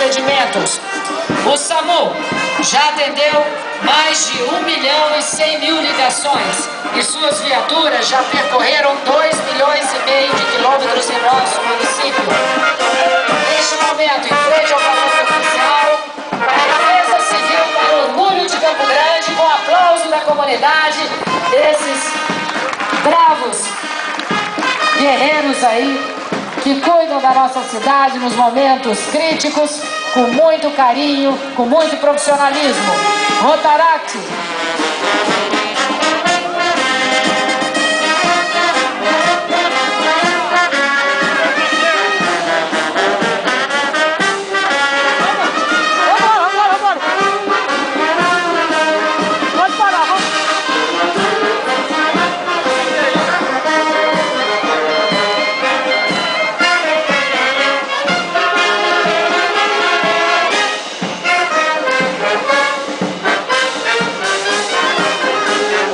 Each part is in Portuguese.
procedimentos. O SAMU já atendeu mais de 1.100.000 ligações e suas viaturas já percorreram 2,5 milhões de quilômetros em nosso município. Neste momento, em frente ao Palácio Oficial, a Defesa Civil para o orgulho de Campo Grande, com aplauso da comunidade, desses bravos guerreiros aí que cuidam da nossa cidade nos momentos críticos, com muito carinho, com muito profissionalismo. Rotaract!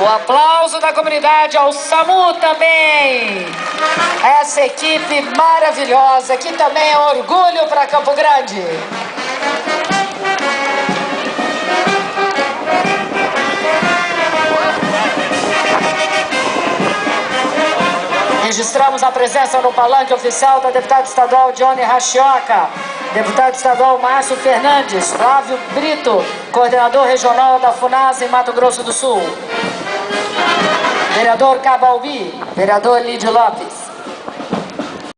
O aplauso da comunidade ao SAMU também. Essa equipe maravilhosa, que também é orgulho para Campo Grande. Registramos a presença no palanque oficial da deputada estadual Johnny Rachioca, deputado estadual Márcio Fernandes, Flávio Brito, coordenador regional da FUNASA em Mato Grosso do Sul, vereador Cabalbi, vereador Lídio Lopes.